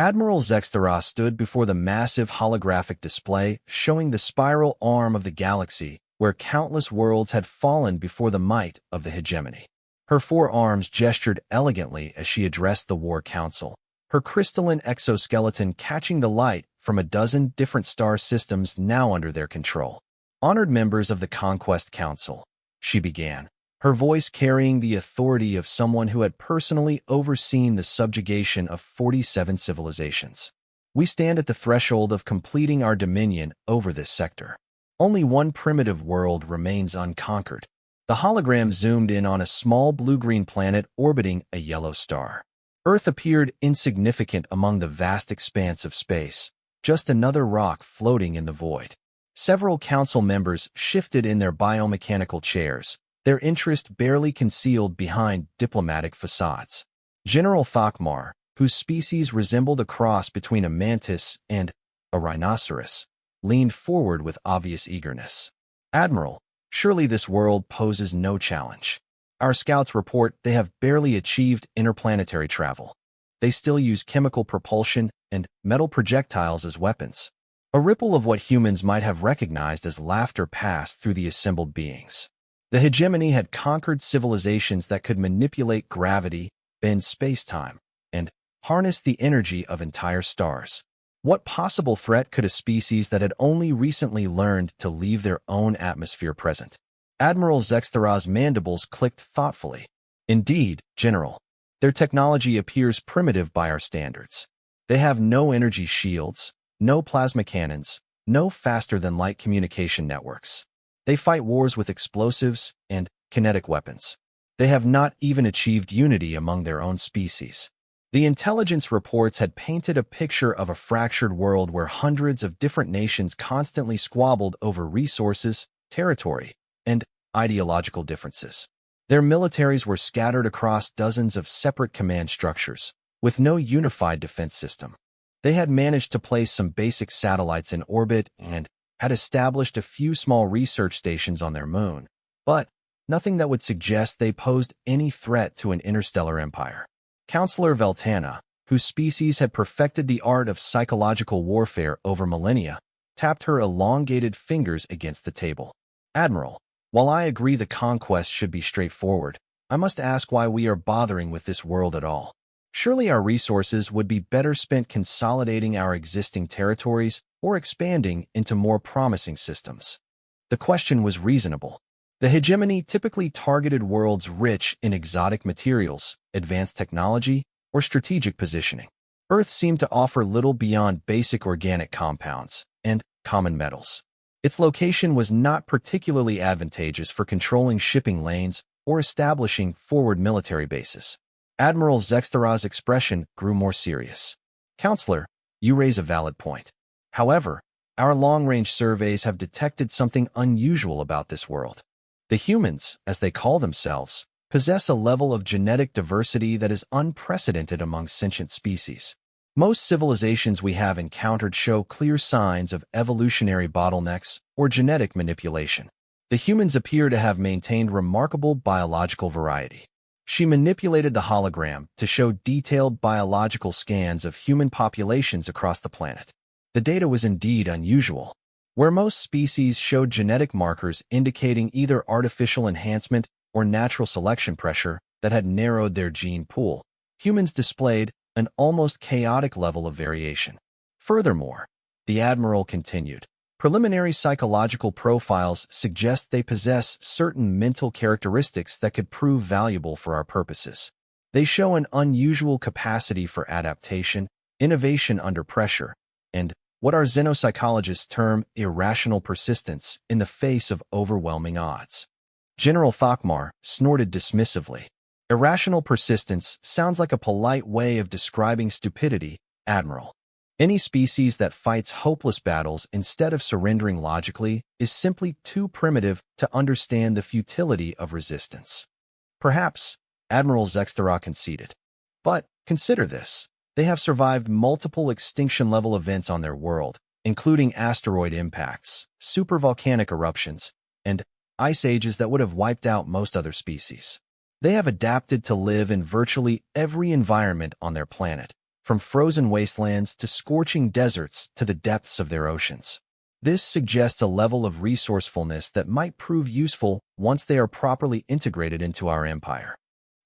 Admiral Zextera stood before the massive holographic display showing the spiral arm of the galaxy where countless worlds had fallen before the might of the hegemony. Her four arms gestured elegantly as she addressed the War Council, her crystalline exoskeleton catching the light from a dozen different star systems now under their control. "Honored members of the Conquest Council," she began, her voice carrying the authority of someone who had personally overseen the subjugation of 47 civilizations. "We stand at the threshold of completing our dominion over this sector. Only one primitive world remains unconquered." The hologram zoomed in on a small blue-green planet orbiting a yellow star. Earth appeared insignificant among the vast expanse of space, just another rock floating in the void. Several council members shifted in their biomechanical chairs, their interest barely concealed behind diplomatic facades. General Thakmar, whose species resembled a cross between a mantis and a rhinoceros, leaned forward with obvious eagerness. "Admiral, surely this world poses no challenge. Our scouts report they have barely achieved interplanetary travel. They still use chemical propulsion and metal projectiles as weapons." A ripple of what humans might have recognized as laughter passed through the assembled beings. The hegemony had conquered civilizations that could manipulate gravity, bend space-time, and harness the energy of entire stars. What possible threat could a species that had only recently learned to leave their own atmosphere present? Admiral Zextera's mandibles clicked thoughtfully. "Indeed, General, their technology appears primitive by our standards. They have no energy shields, no plasma cannons, no faster-than-light communication networks. They fight wars with explosives and kinetic weapons. They have not even achieved unity among their own species." The intelligence reports had painted a picture of a fractured world where hundreds of different nations constantly squabbled over resources, territory, and ideological differences. Their militaries were scattered across dozens of separate command structures, with no unified defense system. They had managed to place some basic satellites in orbit and had established a few small research stations on their moon, but nothing that would suggest they posed any threat to an interstellar empire. Counselor Veltana, whose species had perfected the art of psychological warfare over millennia, tapped her elongated fingers against the table. "Admiral, while I agree the conquest should be straightforward, I must ask why we are bothering with this world at all. Surely our resources would be better spent consolidating our existing territories or expanding into more promising systems." The question was reasonable. The hegemony typically targeted worlds rich in exotic materials, advanced technology, or strategic positioning. Earth seemed to offer little beyond basic organic compounds and common metals. Its location was not particularly advantageous for controlling shipping lanes or establishing forward military bases. Admiral Zextera's expression grew more serious. "Counselor, you raise a valid point. However, our long-range surveys have detected something unusual about this world. The humans, as they call themselves, possess a level of genetic diversity that is unprecedented among sentient species. Most civilizations we have encountered show clear signs of evolutionary bottlenecks or genetic manipulation. The humans appear to have maintained remarkable biological variety." She manipulated the hologram to show detailed biological scans of human populations across the planet. The data was indeed unusual. Where most species showed genetic markers indicating either artificial enhancement or natural selection pressure that had narrowed their gene pool, humans displayed an almost chaotic level of variation. Furthermore, the Admiral continued, "Preliminary psychological profiles suggest they possess certain mental characteristics that could prove valuable for our purposes. They show an unusual capacity for adaptation, innovation under pressure, and what our xenopsychologists term irrational persistence in the face of overwhelming odds." General Thakmar snorted dismissively. "Irrational persistence sounds like a polite way of describing stupidity, Admiral. Any species that fights hopeless battles instead of surrendering logically is simply too primitive to understand the futility of resistance." "Perhaps," Admiral Zextera conceded. "But consider this. They have survived multiple extinction-level events on their world, including asteroid impacts, supervolcanic eruptions, and ice ages that would have wiped out most other species. They have adapted to live in virtually every environment on their planet, from frozen wastelands to scorching deserts to the depths of their oceans. This suggests a level of resourcefulness that might prove useful once they are properly integrated into our empire.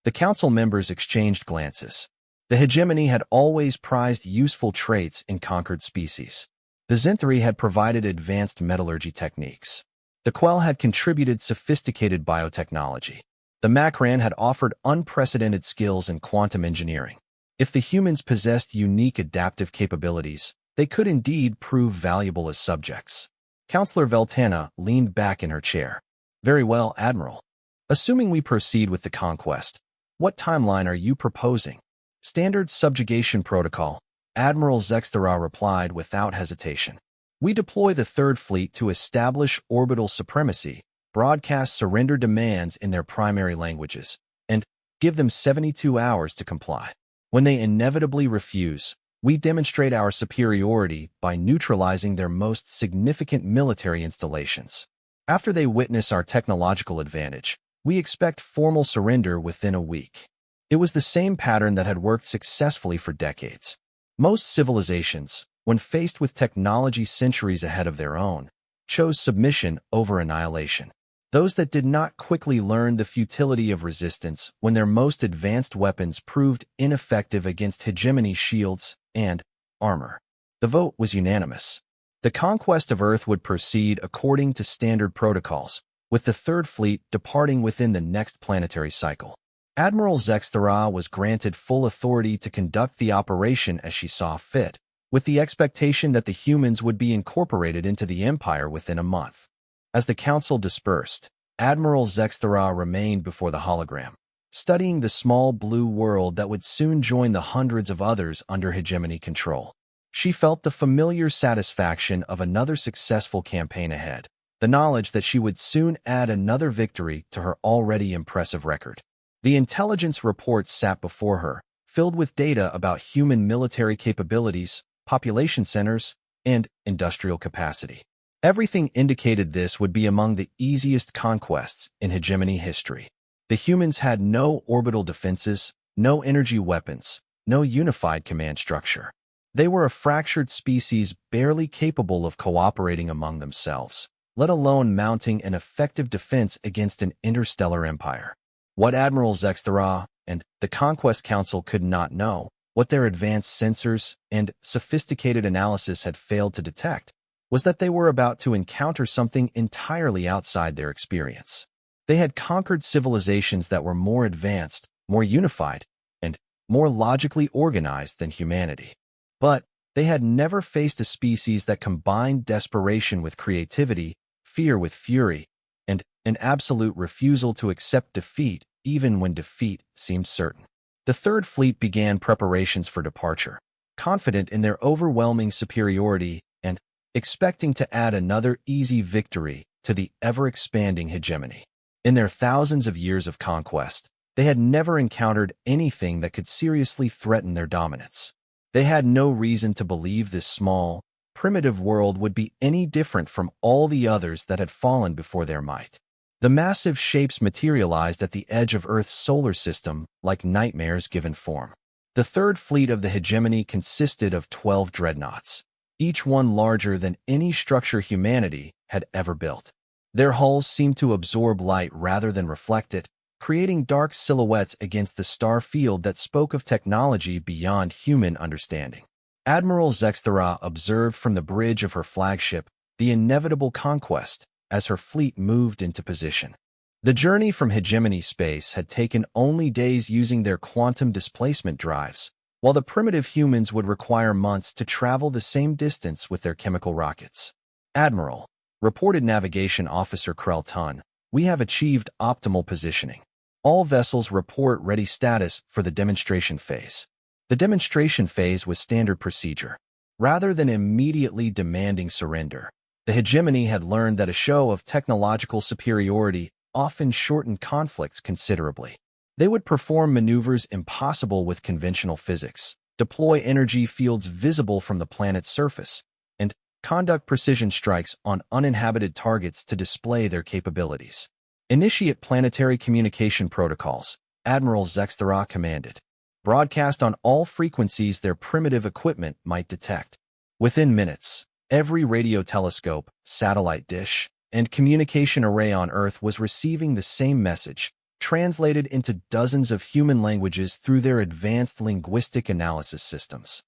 The council members exchanged glances. The hegemony had always prized useful traits in conquered species. The Zinthri had provided advanced metallurgy techniques. The Quell had contributed sophisticated biotechnology. The Macran had offered unprecedented skills in quantum engineering. If the humans possessed unique adaptive capabilities, they could indeed prove valuable as subjects. Counselor Veltana leaned back in her chair. Very well, Admiral. Assuming we proceed with the conquest, what timeline are you proposing? Standard subjugation protocol, Admiral Zexthara replied without hesitation. We deploy the Third Fleet to establish orbital supremacy, broadcast surrender demands in their primary languages, and give them 72 hours to comply. When they inevitably refuse, we demonstrate our superiority by neutralizing their most significant military installations. After they witness our technological advantage, we expect formal surrender within a week. It was the same pattern that had worked successfully for decades. Most civilizations, when faced with technology centuries ahead of their own, chose submission over annihilation. Those that did not quickly learn the futility of resistance when their most advanced weapons proved ineffective against hegemony shields and armor. The vote was unanimous. The conquest of Earth would proceed according to standard protocols, with the Third Fleet departing within the next planetary cycle. Admiral Zexthara was granted full authority to conduct the operation as she saw fit, with the expectation that the humans would be incorporated into the Empire within a month. As the Council dispersed, Admiral Zexthara remained before the hologram, studying the small blue world that would soon join the hundreds of others under hegemony control. She felt the familiar satisfaction of another successful campaign ahead, the knowledge that she would soon add another victory to her already impressive record. The intelligence reports sat before her, filled with data about human military capabilities, population centers, and industrial capacity. Everything indicated this would be among the easiest conquests in hegemony history. The humans had no orbital defenses, no energy weapons, no unified command structure. They were a fractured species barely capable of cooperating among themselves, let alone mounting an effective defense against an interstellar empire. What Admiral Zexthara and the Conquest Council could not know, what their advanced sensors and sophisticated analysis had failed to detect, was that they were about to encounter something entirely outside their experience. They had conquered civilizations that were more advanced, more unified, and more logically organized than humanity. But they had never faced a species that combined desperation with creativity, fear with fury, and an absolute refusal to accept defeat even when defeat seemed certain. The Third Fleet began preparations for departure, confident in their overwhelming superiority and expecting to add another easy victory to the ever-expanding hegemony. In their thousands of years of conquest, they had never encountered anything that could seriously threaten their dominance. They had no reason to believe this small, primitive world would be any different from all the others that had fallen before their might. The massive shapes materialized at the edge of Earth's solar system like nightmares given form. The Third Fleet of the hegemony consisted of 12 dreadnoughts, each one larger than any structure humanity had ever built. Their hulls seemed to absorb light rather than reflect it, creating dark silhouettes against the star field that spoke of technology beyond human understanding. Admiral Zexthara observed from the bridge of her flagship the inevitable conquest as her fleet moved into position. The journey from hegemony space had taken only days using their quantum displacement drives, while the primitive humans would require months to travel the same distance with their chemical rockets. Admiral, reported Navigation Officer Krell-Tun, we have achieved optimal positioning. All vessels report ready status for the demonstration phase. The demonstration phase was standard procedure. Rather than immediately demanding surrender, the hegemony had learned that a show of technological superiority often shortened conflicts considerably. They would perform maneuvers impossible with conventional physics, deploy energy fields visible from the planet's surface, and conduct precision strikes on uninhabited targets to display their capabilities. Initiate planetary communication protocols, Admiral Zexthara commanded. broadcast on all frequencies their primitive equipment might detect. Within minutes, every radio telescope, satellite dish, and communication array on Earth was receiving the same message, translated into dozens of human languages through their advanced linguistic analysis systems.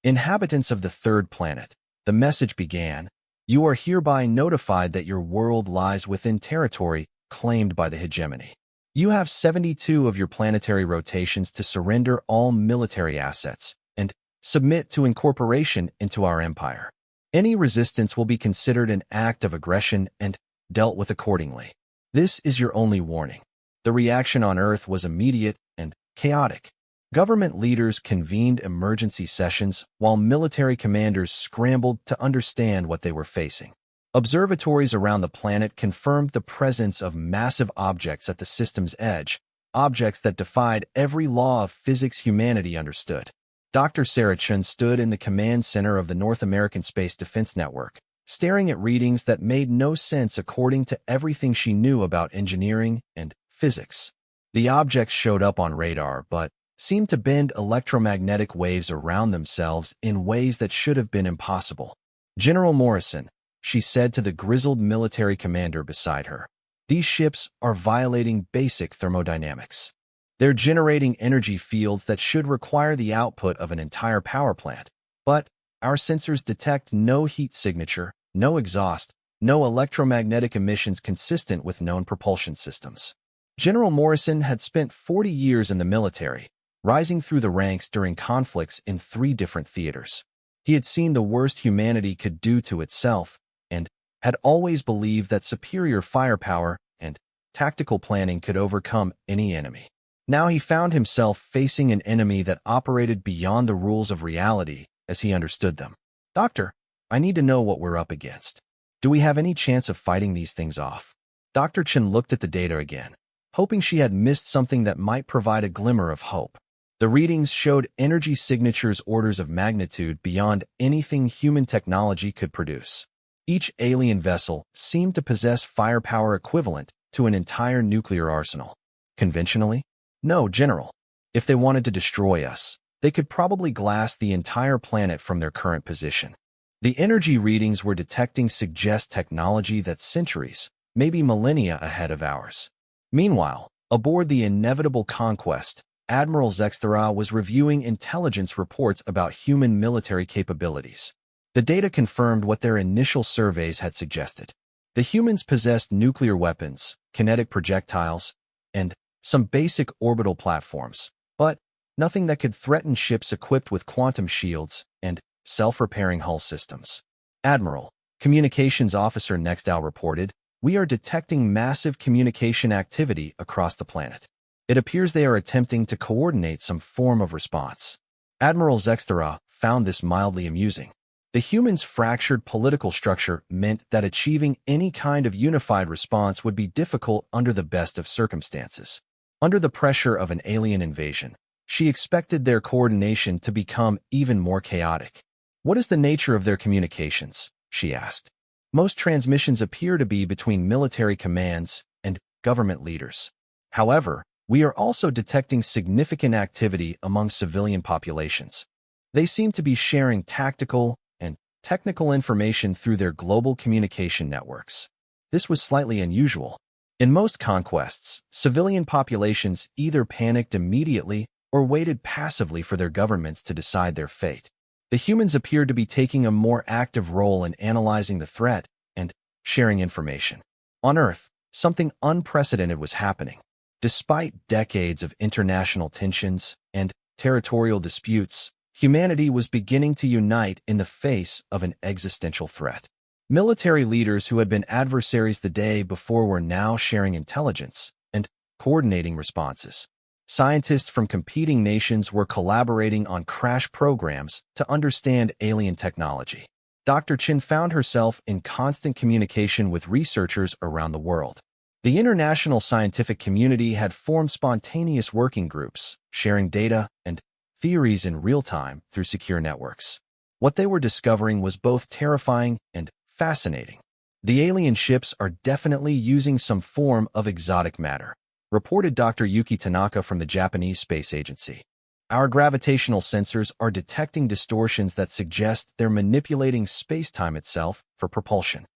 Inhabitants of the third planet, the message began, "You are hereby notified that your world lies within territory claimed by the hegemony. You have 72 of your planetary rotations to surrender all military assets and submit to incorporation into our empire. Any resistance will be considered an act of aggression and dealt with accordingly. This is your only warning." The reaction on Earth was immediate and chaotic. Government leaders convened emergency sessions while military commanders scrambled to understand what they were facing. Observatories around the planet confirmed the presence of massive objects at the system's edge, objects that defied every law of physics humanity understood. Dr. Sarah Chun stood in the command center of the North American Space Defense Network, staring at readings that made no sense according to everything she knew about engineering and physics. The objects showed up on radar, but seemed to bend electromagnetic waves around themselves in ways that should have been impossible. "General Morrison," she said to the grizzled military commander beside her, "these ships are violating basic thermodynamics. They're generating energy fields that should require the output of an entire power plant. But our sensors detect no heat signature, no exhaust, no electromagnetic emissions consistent with known propulsion systems." General Morrison had spent 40 years in the military, rising through the ranks during conflicts in 3 different theaters. He had seen the worst humanity could do to itself, and had always believed that superior firepower and tactical planning could overcome any enemy. Now he found himself facing an enemy that operated beyond the rules of reality as he understood them. "Doctor, I need to know what we're up against. Do we have any chance of fighting these things off?" Dr. Chen looked at the data again, hoping she had missed something that might provide a glimmer of hope. The readings showed energy signatures orders of magnitude beyond anything human technology could produce. Each alien vessel seemed to possess firepower equivalent to an entire nuclear arsenal. Conventionally? No, General. If they wanted to destroy us, they could probably glass the entire planet from their current position. The energy readings we're detecting suggest technology that's centuries, maybe millennia ahead of ours. Meanwhile, aboard the inevitable Conquest, Admiral Zexthera was reviewing intelligence reports about human military capabilities. The data confirmed what their initial surveys had suggested. The humans possessed nuclear weapons, kinetic projectiles, and some basic orbital platforms, but nothing that could threaten ships equipped with quantum shields and self-repairing hull systems. "Admiral," Communications Officer Nextdow reported, "we are detecting massive communication activity across the planet. It appears they are attempting to coordinate some form of response." Admiral Zexthera found this mildly amusing. The humans' fractured political structure meant that achieving any kind of unified response would be difficult under the best of circumstances. Under the pressure of an alien invasion, she expected their coordination to become even more chaotic. "What is the nature of their communications?" she asked. "Most transmissions appear to be between military commands and government leaders. However, we are also detecting significant activity among civilian populations. They seem to be sharing tactical and technical information through their global communication networks." This was slightly unusual. In most conquests, civilian populations either panicked immediately or waited passively for their governments to decide their fate. The humans appeared to be taking a more active role in analyzing the threat and sharing information. On Earth, something unprecedented was happening. Despite decades of international tensions and territorial disputes, humanity was beginning to unite in the face of an existential threat. Military leaders who had been adversaries the day before were now sharing intelligence and coordinating responses. Scientists from competing nations were collaborating on crash programs to understand alien technology. Dr. Chin found herself in constant communication with researchers around the world. The international scientific community had formed spontaneous working groups, sharing data and theories in real time through secure networks. What they were discovering was both terrifying and fascinating. "The alien ships are definitely using some form of exotic matter," reported Dr. Yuki Tanaka from the Japanese Space Agency. Our gravitational sensors are detecting distortions that suggest they're manipulating space-time itself for propulsion.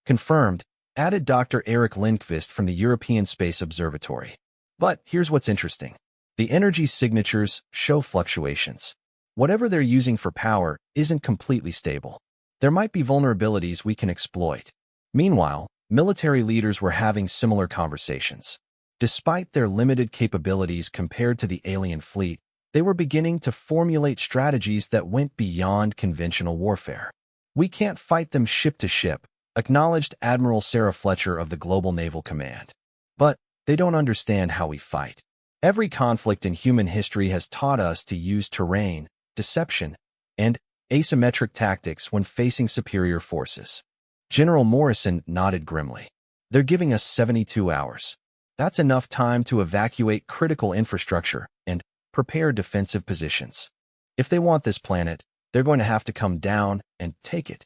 Confirmed, added Dr. Eric Lindqvist from the European Space Observatory. But here's what's interesting. The energy signatures show fluctuations. Whatever they're using for power isn't completely stable. There might be vulnerabilities we can exploit. Meanwhile, military leaders were having similar conversations. Despite their limited capabilities compared to the alien fleet, they were beginning to formulate strategies that went beyond conventional warfare. "We can't fight them ship to ship," acknowledged Admiral Sarah Fletcher of the Global Naval Command. "But they don't understand how we fight. Every conflict in human history has taught us to use terrain, deception, and asymmetric tactics when facing superior forces." General Morrison nodded grimly. "They're giving us 72 hours. That's enough time to evacuate critical infrastructure and prepare defensive positions. If they want this planet, they're going to have to come down and take it."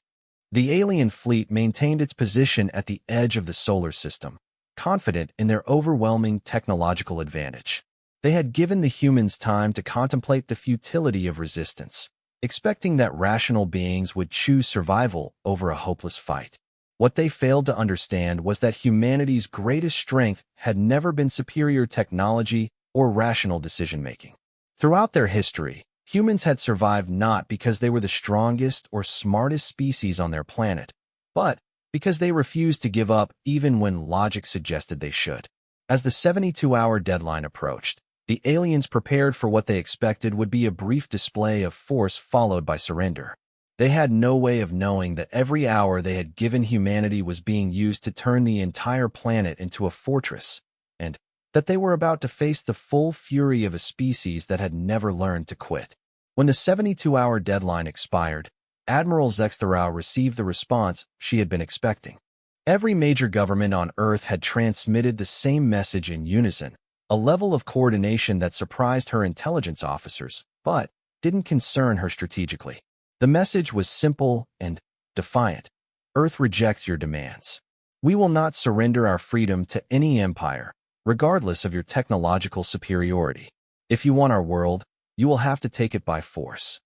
The alien fleet maintained its position at the edge of the solar system, confident in their overwhelming technological advantage. They had given the humans time to contemplate the futility of resistance, expecting that rational beings would choose survival over a hopeless fight. What they failed to understand was that humanity's greatest strength had never been superior technology or rational decision-making. Throughout their history, humans had survived not because they were the strongest or smartest species on their planet, but because they refused to give up even when logic suggested they should. As the 72-hour deadline approached, the aliens prepared for what they expected would be a brief display of force followed by surrender. They had no way of knowing that every hour they had given humanity was being used to turn the entire planet into a fortress, and that they were about to face the full fury of a species that had never learned to quit. When the 72-hour deadline expired, Admiral Zexterow received the response she had been expecting. Every major government on Earth had transmitted the same message in unison, a level of coordination that surprised her intelligence officers, but didn't concern her strategically. The message was simple and defiant. "Earth rejects your demands. We will not surrender our freedom to any empire, regardless of your technological superiority. If you want our world, you will have to take it by force."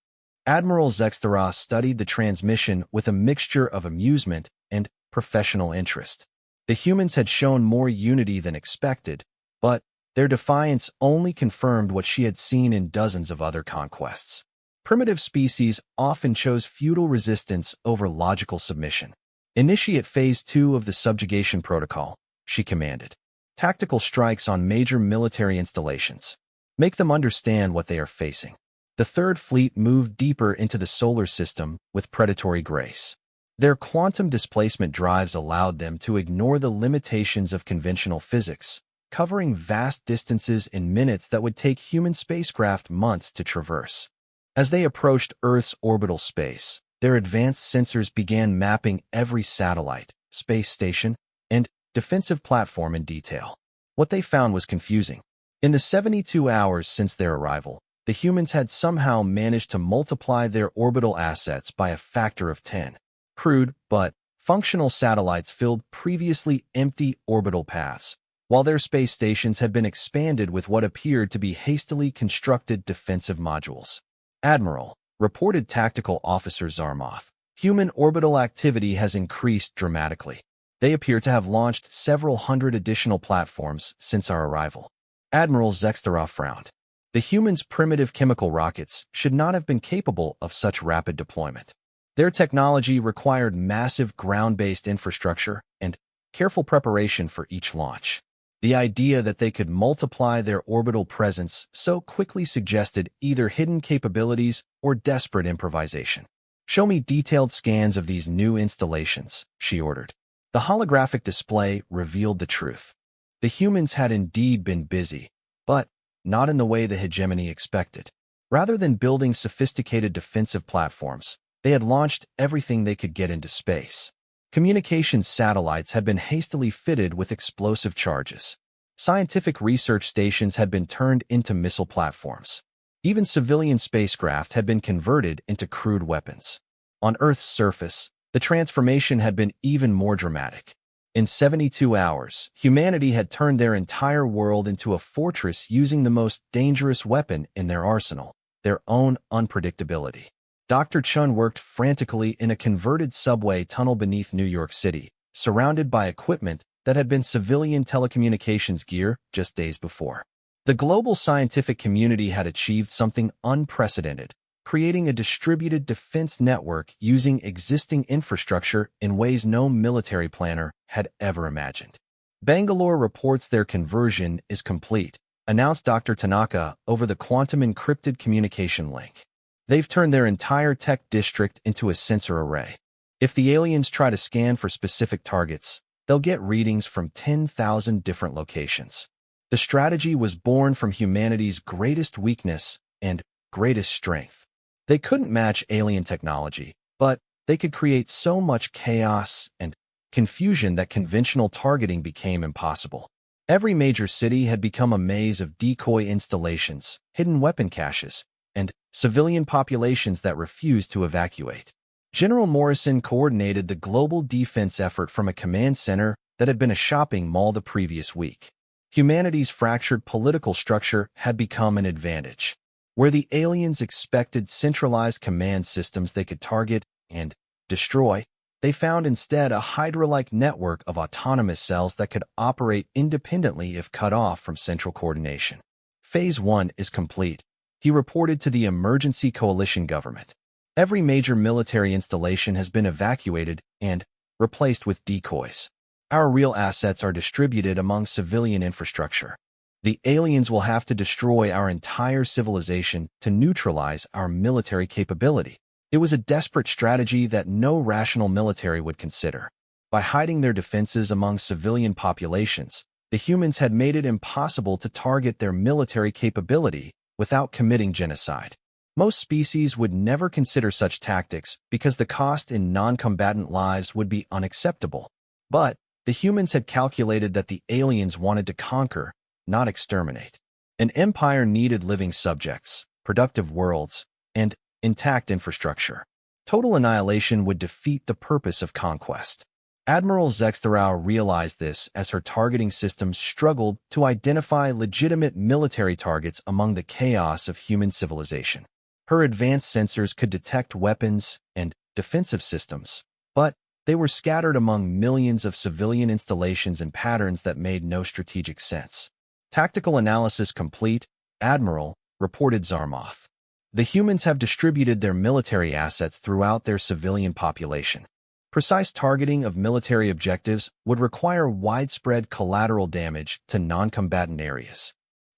Admiral Zexterow studied the transmission with a mixture of amusement and professional interest. The humans had shown more unity than expected, but their defiance only confirmed what she had seen in dozens of other conquests. Primitive species often chose feudal resistance over logical submission. "Initiate Phase 2 of the subjugation protocol," she commanded. "Tactical strikes on major military installations. Make them understand what they are facing." The Third Fleet moved deeper into the solar system with predatory grace. Their quantum displacement drives allowed them to ignore the limitations of conventional physics, covering vast distances in minutes that would take human spacecraft months to traverse. As they approached Earth's orbital space, their advanced sensors began mapping every satellite, space station, and defensive platform in detail. What they found was confusing. In the 72 hours since their arrival, the humans had somehow managed to multiply their orbital assets by a factor of 10. Crude, but functional satellites filled previously empty orbital paths, while their space stations had been expanded with what appeared to be hastily constructed defensive modules. "Admiral," reported Tactical Officer Zarmoth, "human orbital activity has increased dramatically. They appear to have launched several hundred additional platforms since our arrival." Admiral Zexterow frowned. The humans' primitive chemical rockets should not have been capable of such rapid deployment. Their technology required massive ground-based infrastructure and careful preparation for each launch. The idea that they could multiply their orbital presence so quickly suggested either hidden capabilities or desperate improvisation. "Show me detailed scans of these new installations," she ordered. The holographic display revealed the truth. The humans had indeed been busy, but not in the way the hegemony expected. Rather than building sophisticated defensive platforms, they had launched everything they could get into space. Communications satellites had been hastily fitted with explosive charges. Scientific research stations had been turned into missile platforms. Even civilian spacecraft had been converted into crude weapons. On Earth's surface, the transformation had been even more dramatic. In 72 hours, humanity had turned their entire world into a fortress using the most dangerous weapon in their arsenal: their own unpredictability. Dr. Chun worked frantically in a converted subway tunnel beneath New York City, surrounded by equipment that had been civilian telecommunications gear just days before. The global scientific community had achieved something unprecedented, creating a distributed defense network using existing infrastructure in ways no military planner had ever imagined. Bangalore reports their conversion is complete, announced Dr. Tanaka over the quantum encrypted communication link. They've turned their entire tech district into a sensor array. If the aliens try to scan for specific targets, they'll get readings from 10,000 different locations. The strategy was born from humanity's greatest weakness and greatest strength. They couldn't match alien technology, but they could create so much chaos and confusion that conventional targeting became impossible. Every major city had become a maze of decoy installations, hidden weapon caches, and civilian populations that refused to evacuate. General Morrison coordinated the global defense effort from a command center that had been a shopping mall the previous week. Humanity's fractured political structure had become an advantage. Where the aliens expected centralized command systems they could target and destroy, they found instead a Hydra-like network of autonomous cells that could operate independently if cut off from central coordination. Phase 1 is complete, he reported to the emergency coalition government. Every major military installation has been evacuated and replaced with decoys. Our real assets are distributed among civilian infrastructure. The aliens will have to destroy our entire civilization to neutralize our military capability. It was a desperate strategy that no rational military would consider. By hiding their defenses among civilian populations, the humans had made it impossible to target their military capability without committing genocide. Most species would never consider such tactics because the cost in non-combatant lives would be unacceptable. But the humans had calculated that the aliens wanted to conquer, not exterminate. An empire needed living subjects, productive worlds, and intact infrastructure. Total annihilation would defeat the purpose of conquest. Admiral Zextarau realized this as her targeting systems struggled to identify legitimate military targets among the chaos of human civilization. Her advanced sensors could detect weapons and defensive systems, but they were scattered among millions of civilian installations in patterns that made no strategic sense. Tactical analysis complete, Admiral, reported Zarmoth. The humans have distributed their military assets throughout their civilian population. Precise targeting of military objectives would require widespread collateral damage to non-combatant areas.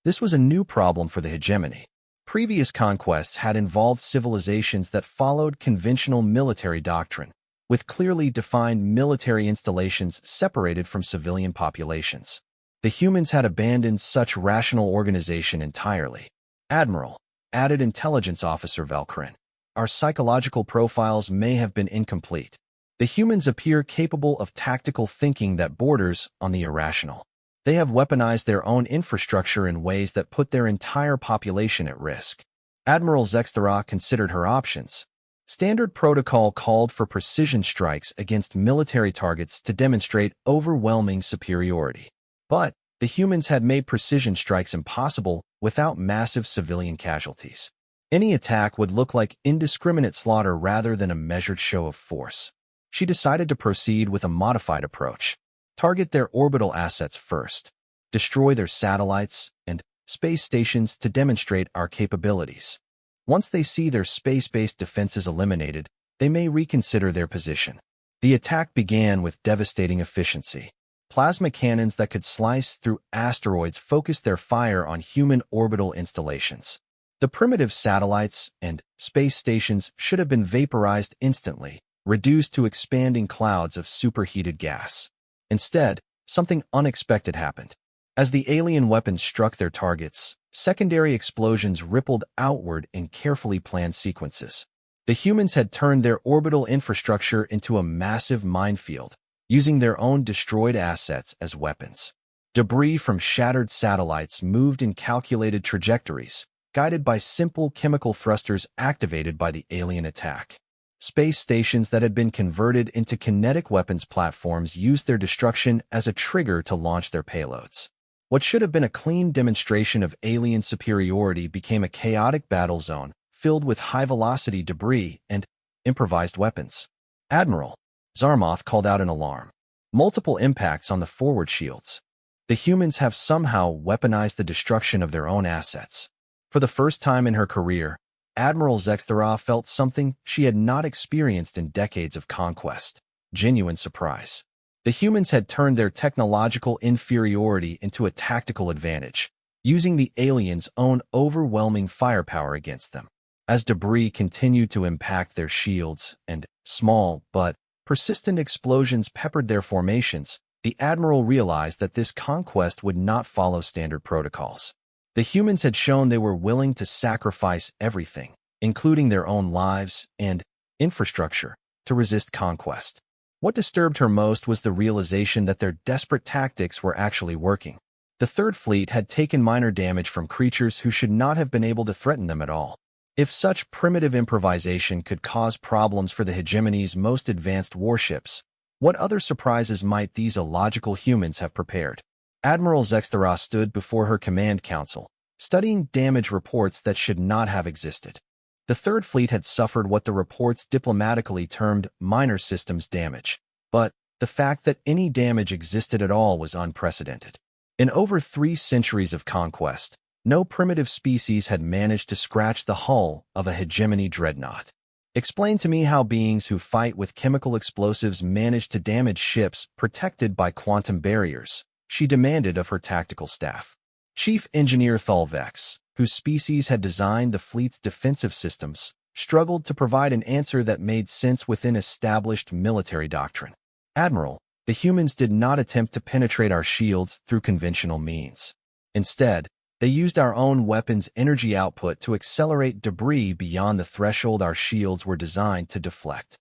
This was a new problem for the hegemony. Previous conquests had involved civilizations that followed conventional military doctrine, with clearly defined military installations separated from civilian populations. The humans had abandoned such rational organization entirely. Admiral, added Intelligence Officer Velkrin, our psychological profiles may have been incomplete. The humans appear capable of tactical thinking that borders on the irrational. They have weaponized their own infrastructure in ways that put their entire population at risk. Admiral Zextara considered her options. Standard protocol called for precision strikes against military targets to demonstrate overwhelming superiority. But the humans had made precision strikes impossible without massive civilian casualties. Any attack would look like indiscriminate slaughter rather than a measured show of force. She decided to proceed with a modified approach. Target their orbital assets first. Destroy their satellites and space stations to demonstrate our capabilities. Once they see their space-based defenses eliminated, they may reconsider their position. The attack began with devastating efficiency. Plasma cannons that could slice through asteroids focused their fire on human orbital installations. The primitive satellites and space stations should have been vaporized instantly, reduced to expanding clouds of superheated gas. Instead, something unexpected happened. As the alien weapons struck their targets, secondary explosions rippled outward in carefully planned sequences. The humans had turned their orbital infrastructure into a massive minefield, using their own destroyed assets as weapons. Debris from shattered satellites moved in calculated trajectories, guided by simple chemical thrusters activated by the alien attack. Space stations that had been converted into kinetic weapons platforms used their destruction as a trigger to launch their payloads. What should have been a clean demonstration of alien superiority became a chaotic battle zone filled with high-velocity debris and improvised weapons. Admiral Zarmoth called out an alarm. Multiple impacts on the forward shields. The humans have somehow weaponized the destruction of their own assets. For the first time in her career, Admiral Zexthara felt something she had not experienced in decades of conquest. Genuine surprise. The humans had turned their technological inferiority into a tactical advantage, using the aliens' own overwhelming firepower against them. As debris continued to impact their shields and small but persistent explosions peppered their formations, the Admiral realized that this conquest would not follow standard protocols. The humans had shown they were willing to sacrifice everything, including their own lives and infrastructure, to resist conquest. What disturbed her most was the realization that their desperate tactics were actually working. The Third Fleet had taken minor damage from creatures who should not have been able to threaten them at all. If such primitive improvisation could cause problems for the hegemony's most advanced warships, what other surprises might these illogical humans have prepared? Admiral Zexthara stood before her command council, studying damage reports that should not have existed. The Third Fleet had suffered what the reports diplomatically termed minor systems damage, but the fact that any damage existed at all was unprecedented. In over 3 centuries of conquest, no primitive species had managed to scratch the hull of a hegemony dreadnought. Explain to me how beings who fight with chemical explosives manage to damage ships protected by quantum barriers, she demanded of her tactical staff. Chief Engineer Thalvex, whose species had designed the fleet's defensive systems, struggled to provide an answer that made sense within established military doctrine. Admiral, the humans did not attempt to penetrate our shields through conventional means. Instead, they used our own weapons' energy output to accelerate debris beyond the threshold our shields were designed to deflect.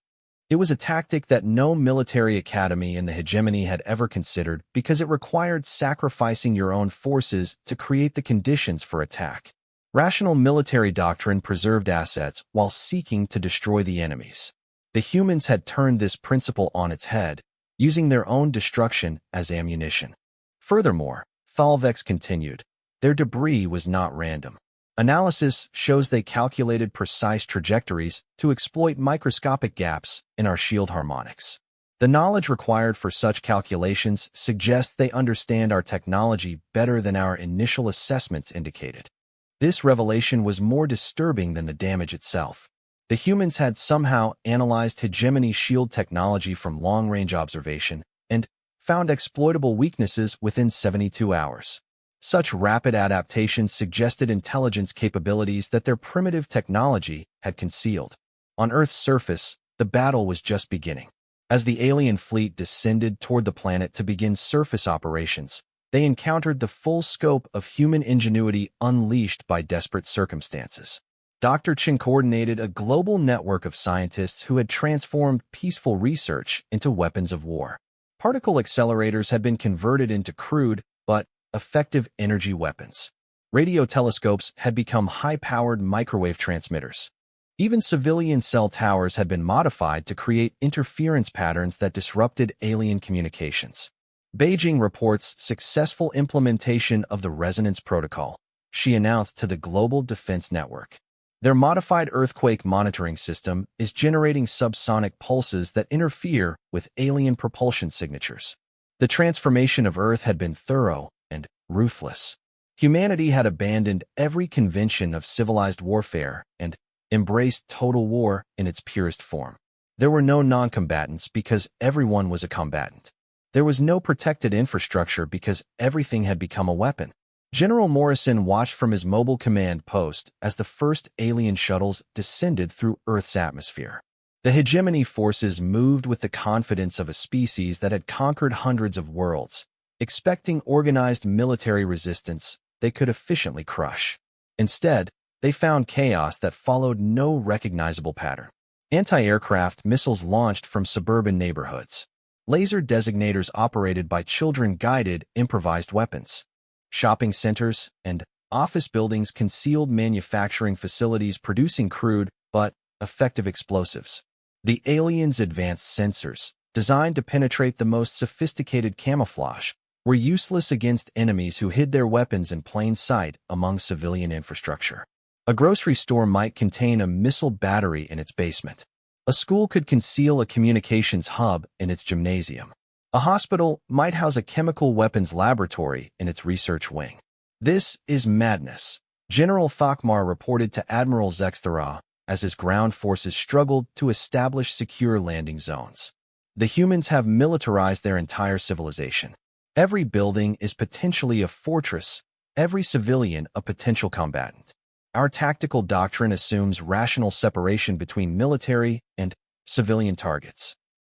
It was a tactic that no military academy in the hegemony had ever considered because it required sacrificing your own forces to create the conditions for attack. Rational military doctrine preserved assets while seeking to destroy the enemies. The humans had turned this principle on its head, using their own destruction as ammunition. Furthermore, Thalvex continued, their debris was not random. Analysis shows they calculated precise trajectories to exploit microscopic gaps in our shield harmonics. The knowledge required for such calculations suggests they understand our technology better than our initial assessments indicated. This revelation was more disturbing than the damage itself. The humans had somehow analyzed hegemony shield technology from long-range observation and found exploitable weaknesses within 72 hours. Such rapid adaptations suggested intelligence capabilities that their primitive technology had concealed. On Earth's surface, the battle was just beginning. As the alien fleet descended toward the planet to begin surface operations, they encountered the full scope of human ingenuity unleashed by desperate circumstances. Dr. Chen coordinated a global network of scientists who had transformed peaceful research into weapons of war. Particle accelerators had been converted into crude but effective energy weapons. Radio telescopes had become high-powered microwave transmitters. Even civilian cell towers had been modified to create interference patterns that disrupted alien communications. Beijing reports successful implementation of the resonance protocol, she announced to the Global Defense Network. Their modified earthquake monitoring system is generating subsonic pulses that interfere with alien propulsion signatures. The transformation of Earth had been thorough and ruthless. Humanity had abandoned every convention of civilized warfare and embraced total war in its purest form. There were no non-combatants because everyone was a combatant. There was no protected infrastructure because everything had become a weapon. General Morrison watched from his mobile command post as the first alien shuttles descended through Earth's atmosphere. The hegemony forces moved with the confidence of a species that had conquered hundreds of worlds, expecting organized military resistance they could efficiently crush. Instead, they found chaos that followed no recognizable pattern. Anti-aircraft missiles launched from suburban neighborhoods. Laser designators operated by children-guided improvised weapons. Shopping centers and office buildings concealed manufacturing facilities producing crude but effective explosives. The aliens' advanced sensors, designed to penetrate the most sophisticated camouflage, were useless against enemies who hid their weapons in plain sight among civilian infrastructure. A grocery store might contain a missile battery in its basement. A school could conceal a communications hub in its gymnasium. A hospital might house a chemical weapons laboratory in its research wing. This is madness, General Thakmar reported to Admiral Zexthara as his ground forces struggled to establish secure landing zones. The humans have militarized their entire civilization. Every building is potentially a fortress, every civilian a potential combatant. Our tactical doctrine assumes rational separation between military and civilian targets.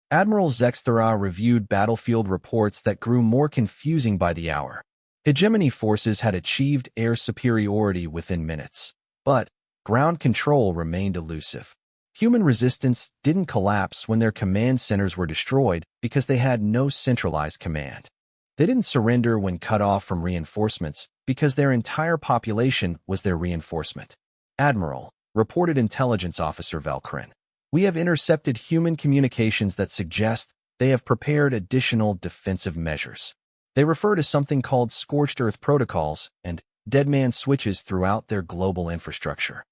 Admiral Zexthara reviewed battlefield reports that grew more confusing by the hour. Hegemony forces had achieved air superiority within minutes, but ground control remained elusive. Human resistance didn't collapse when their command centers were destroyed because they had no centralized command. They didn't surrender when cut off from reinforcements because their entire population was their reinforcement. Admiral, reported intelligence officer Velkrin, we have intercepted human communications that suggest they have prepared additional defensive measures. They refer to something called scorched earth protocols and dead man switches throughout their global infrastructure.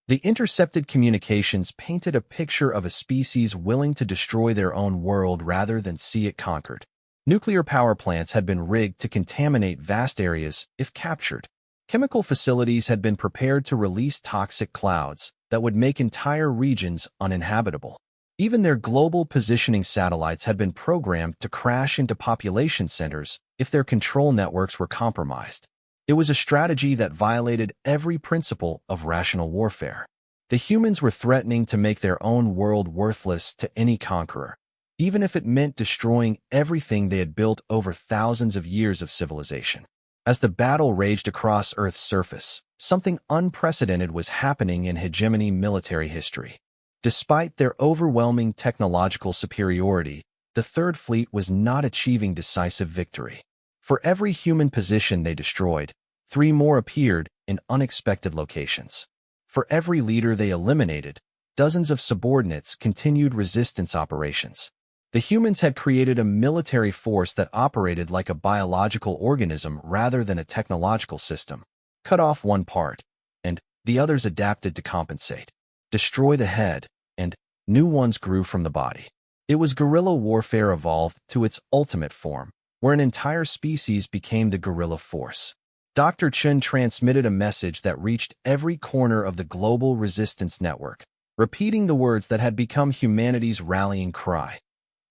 The intercepted communications painted a picture of a species willing to destroy their own world rather than see it conquered. Nuclear power plants had been rigged to contaminate vast areas if captured. Chemical facilities had been prepared to release toxic clouds that would make entire regions uninhabitable. Even their global positioning satellites had been programmed to crash into population centers if their control networks were compromised. It was a strategy that violated every principle of rational warfare. The humans were threatening to make their own world worthless to any conqueror, even if it meant destroying everything they had built over thousands of years of civilization. As the battle raged across Earth's surface, something unprecedented was happening in hegemony military history. Despite their overwhelming technological superiority, the Third Fleet was not achieving decisive victory. For every human position they destroyed, 3 more appeared in unexpected locations. For every leader they eliminated, dozens of subordinates continued resistance operations. The humans had created a military force that operated like a biological organism rather than a technological system. Cut off one part, and the others adapted to compensate. Destroy the head, and new ones grew from the body. It was guerrilla warfare evolved to its ultimate form, where an entire species became the guerrilla force. Dr. Chun transmitted a message that reached every corner of the global resistance network, repeating the words that had become humanity's rallying cry.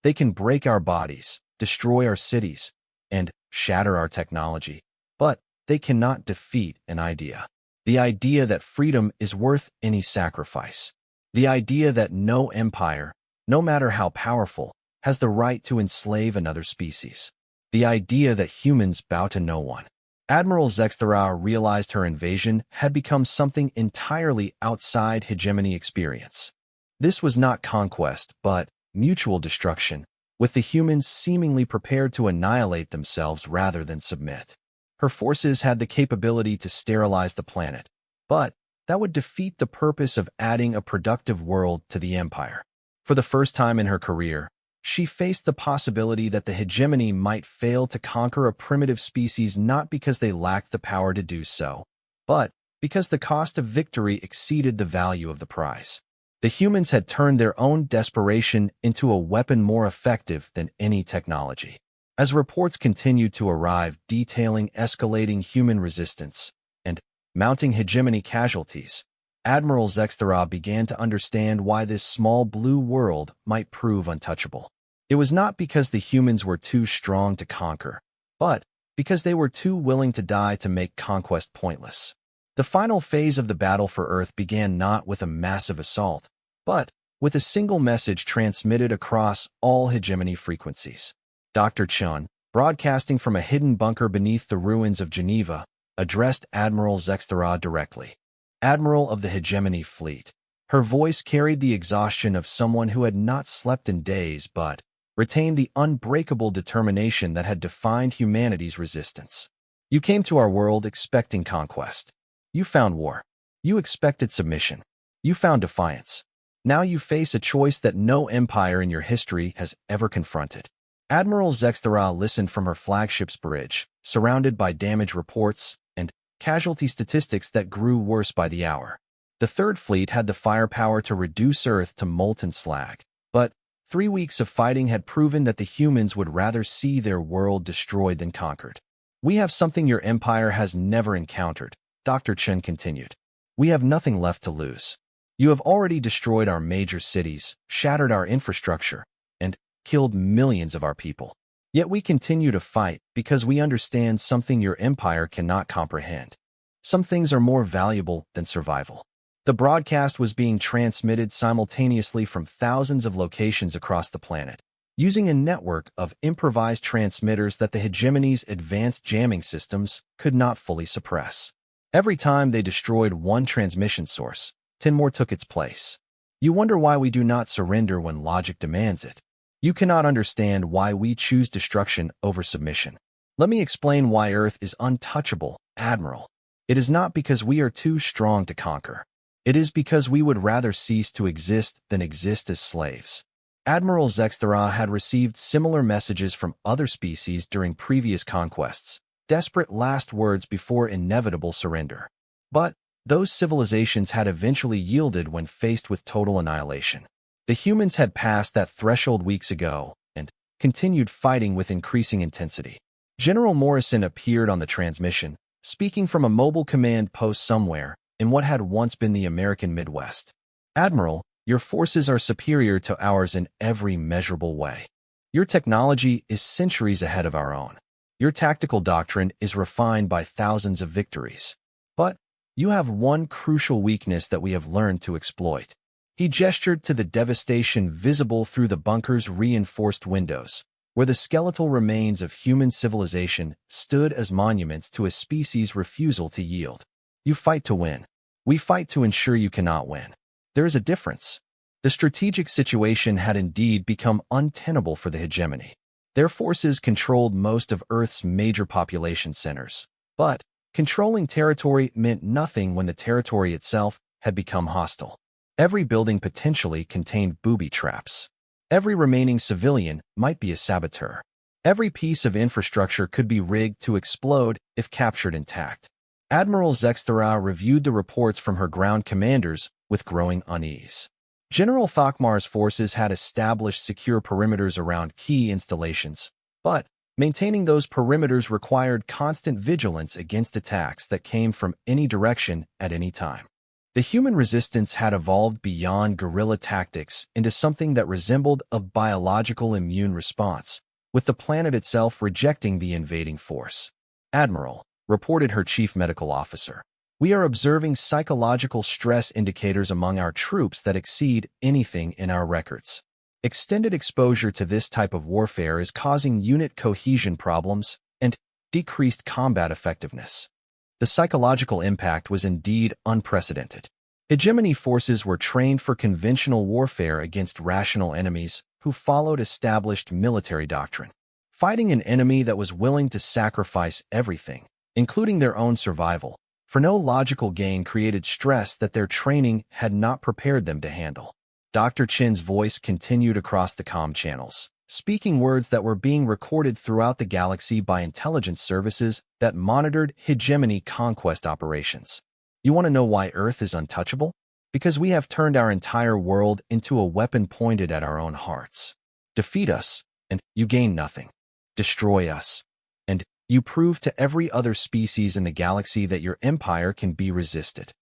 They can break our bodies, destroy our cities, and shatter our technology, but they cannot defeat an idea. The idea that freedom is worth any sacrifice. The idea that no empire, no matter how powerful, has the right to enslave another species. The idea that humans bow to no one. Admiral Zexthara realized her invasion had become something entirely outside hegemony experience. This was not conquest, but mutual destruction, with the humans seemingly prepared to annihilate themselves rather than submit. Her forces had the capability to sterilize the planet, but that would defeat the purpose of adding a productive world to the empire. For the first time in her career, she faced the possibility that the hegemony might fail to conquer a primitive species not because they lacked the power to do so, but because the cost of victory exceeded the value of the prize. The humans had turned their own desperation into a weapon more effective than any technology. As reports continued to arrive detailing escalating human resistance and mounting hegemony casualties, Admiral Zexthara began to understand why this small blue world might prove untouchable. It was not because the humans were too strong to conquer, but because they were too willing to die to make conquest pointless. The final phase of the battle for Earth began not with a massive assault, but with a single message transmitted across all hegemony frequencies. Dr. Chun, broadcasting from a hidden bunker beneath the ruins of Geneva, addressed Admiral Zexthara directly. Admiral of the Hegemony Fleet. Her voice carried the exhaustion of someone who had not slept in days but retained the unbreakable determination that had defined humanity's resistance. You came to our world expecting conquest. You found war. You expected submission. You found defiance. Now you face a choice that no empire in your history has ever confronted. Admiral Zexthara listened from her flagship's bridge, surrounded by damage reports and casualty statistics that grew worse by the hour. The Third Fleet had the firepower to reduce Earth to molten slag, but 3 weeks of fighting had proven that the humans would rather see their world destroyed than conquered. "We have something your empire has never encountered," Dr. Chen continued. "We have nothing left to lose. You have already destroyed our major cities, shattered our infrastructure, and killed millions of our people. Yet we continue to fight because we understand something your empire cannot comprehend. Some things are more valuable than survival." The broadcast was being transmitted simultaneously from thousands of locations across the planet, using a network of improvised transmitters that the hegemony's advanced jamming systems could not fully suppress. Every time they destroyed one transmission source, 10 more took its place. You wonder why we do not surrender when logic demands it. You cannot understand why we choose destruction over submission. Let me explain why Earth is untouchable, Admiral. It is not because we are too strong to conquer. It is because we would rather cease to exist than exist as slaves. Admiral Zexthara had received similar messages from other species during previous conquests, desperate last words before inevitable surrender. But those civilizations had eventually yielded when faced with total annihilation. The humans had passed that threshold weeks ago and continued fighting with increasing intensity. General Morrison appeared on the transmission, speaking from a mobile command post somewhere in what had once been the American Midwest. "Admiral, your forces are superior to ours in every measurable way. Your technology is centuries ahead of our own. Your tactical doctrine is refined by thousands of victories. But you have one crucial weakness that we have learned to exploit." He gestured to the devastation visible through the bunker's reinforced windows, where the skeletal remains of human civilization stood as monuments to a species' refusal to yield. "You fight to win. We fight to ensure you cannot win. There is a difference." The strategic situation had indeed become untenable for the hegemony. Their forces controlled most of Earth's major population centers. But controlling territory meant nothing when the territory itself had become hostile. Every building potentially contained booby traps. Every remaining civilian might be a saboteur. Every piece of infrastructure could be rigged to explode if captured intact. Admiral Zexthara reviewed the reports from her ground commanders with growing unease. General Thokmar's forces had established secure perimeters around key installations, but maintaining those perimeters required constant vigilance against attacks that came from any direction at any time. The human resistance had evolved beyond guerrilla tactics into something that resembled a biological immune response, with the planet itself rejecting the invading force. "Admiral," reported her chief medical officer, "we are observing psychological stress indicators among our troops that exceed anything in our records. Extended exposure to this type of warfare is causing unit cohesion problems and decreased combat effectiveness." The psychological impact was indeed unprecedented. Hegemony forces were trained for conventional warfare against rational enemies who followed established military doctrine. Fighting an enemy that was willing to sacrifice everything, including their own survival, for no logical gain created stress that their training had not prepared them to handle. Dr. Chen's voice continued across the comm channels, speaking words that were being recorded throughout the galaxy by intelligence services that monitored hegemony conquest operations. "You want to know why Earth is untouchable? Because we have turned our entire world into a weapon pointed at our own hearts. Defeat us, and you gain nothing. Destroy us, and you prove to every other species in the galaxy that your empire can be resisted."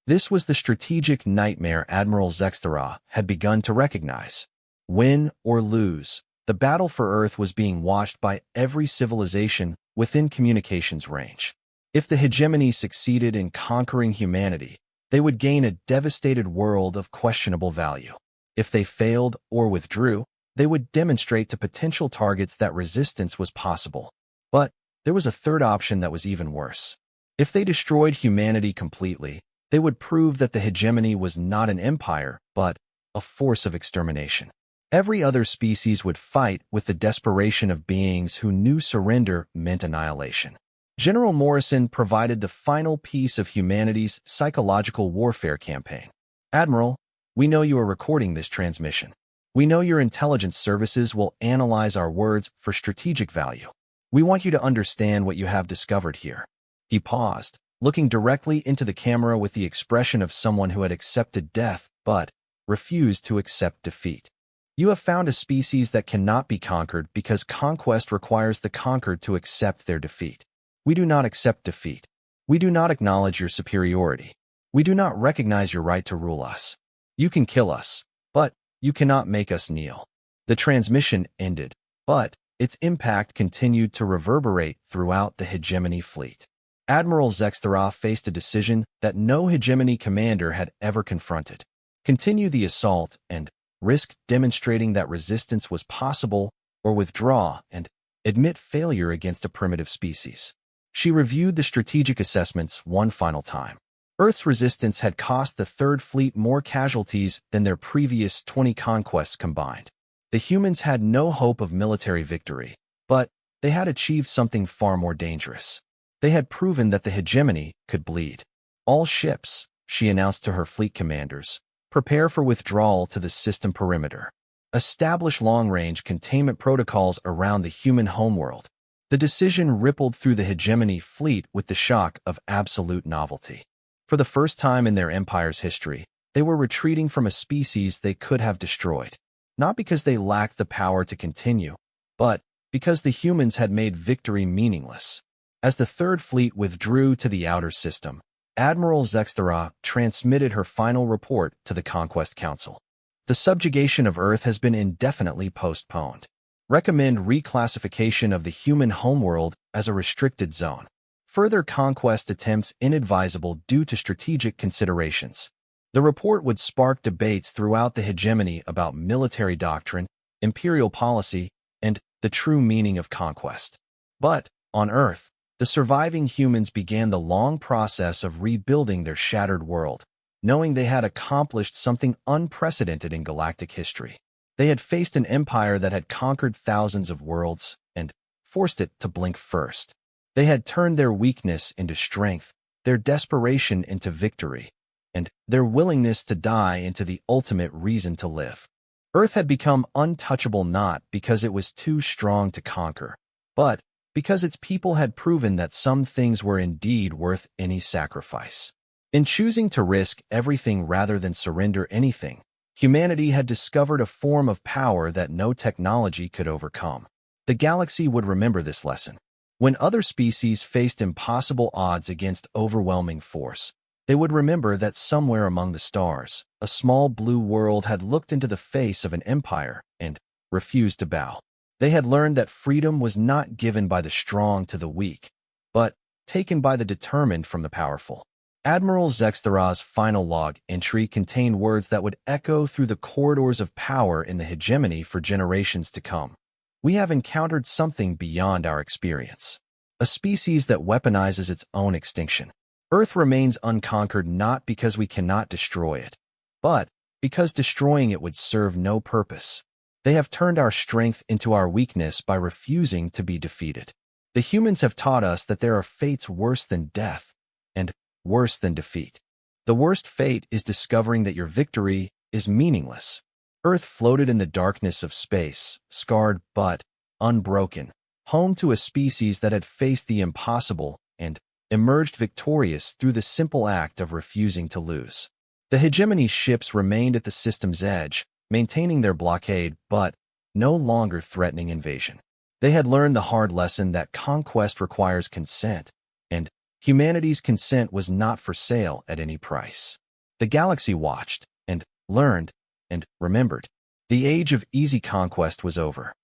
This was the strategic nightmare Admiral Zexthara had begun to recognize. Win or lose, the battle for Earth was being watched by every civilization within communications range. If the hegemony succeeded in conquering humanity, they would gain a devastated world of questionable value. If they failed or withdrew, they would demonstrate to potential targets that resistance was possible. But there was a third option that was even worse. If they destroyed humanity completely, they would prove that the hegemony was not an empire, but a force of extermination. Every other species would fight with the desperation of beings who knew surrender meant annihilation. General Morrison provided the final piece of humanity's psychological warfare campaign. "Admiral, we know you are recording this transmission. We know your intelligence services will analyze our words for strategic value. We want you to understand what you have discovered here." He paused, looking directly into the camera with the expression of someone who had accepted death but refused to accept defeat. "You have found a species that cannot be conquered because conquest requires the conquered to accept their defeat. We do not accept defeat. We do not acknowledge your superiority. We do not recognize your right to rule us. You can kill us, but you cannot make us kneel." The transmission ended, but its impact continued to reverberate throughout the hegemony fleet. Admiral Zextera faced a decision that no hegemony commander had ever confronted: continue the assault and risk demonstrating that resistance was possible, or withdraw and admit failure against a primitive species. She reviewed the strategic assessments one final time. Earth's resistance had cost the Third Fleet more casualties than their previous 20 conquests combined. The humans had no hope of military victory, but they had achieved something far more dangerous. They had proven that the hegemony could bleed. "All ships," she announced to her fleet commanders, "prepare for withdrawal to the system perimeter. Establish long-range containment protocols around the human homeworld." The decision rippled through the hegemony fleet with the shock of absolute novelty. For the first time in their empire's history, they were retreating from a species they could have destroyed. Not because they lacked the power to continue, but because the humans had made victory meaningless. As the Third Fleet withdrew to the outer system, Admiral Zextera transmitted her final report to the Conquest Council. "The subjugation of Earth has been indefinitely postponed. Recommend reclassification of the human homeworld as a restricted zone. Further conquest attempts inadvisable due to strategic considerations." The report would spark debates throughout the hegemony about military doctrine, imperial policy, and the true meaning of conquest. But, on Earth, the surviving humans began the long process of rebuilding their shattered world, knowing they had accomplished something unprecedented in galactic history. They had faced an empire that had conquered thousands of worlds and forced it to blink first. They had turned their weakness into strength, their desperation into victory, and their willingness to die into the ultimate reason to live. Earth had become untouchable not because it was too strong to conquer, but because its people had proven that some things were indeed worth any sacrifice. In choosing to risk everything rather than surrender anything, humanity had discovered a form of power that no technology could overcome. The galaxy would remember this lesson. When other species faced impossible odds against overwhelming force, they would remember that somewhere among the stars, a small blue world had looked into the face of an empire and refused to bow. They had learned that freedom was not given by the strong to the weak, but taken by the determined from the powerful. Admiral Zextera's final log entry contained words that would echo through the corridors of power in the hegemony for generations to come. "We have encountered something beyond our experience. A species that weaponizes its own extinction. Earth remains unconquered not because we cannot destroy it, but because destroying it would serve no purpose. They have turned our strength into our weakness by refusing to be defeated. The humans have taught us that there are fates worse than death, and worse than defeat. The worst fate is discovering that your victory is meaningless." Earth floated in the darkness of space, scarred but unbroken, home to a species that had faced the impossible and emerged victorious through the simple act of refusing to lose. The hegemony ships remained at the system's edge, maintaining their blockade but no longer threatening invasion. They had learned the hard lesson that conquest requires consent, and humanity's consent was not for sale at any price. The galaxy watched, and learned, and remembered. The age of easy conquest was over.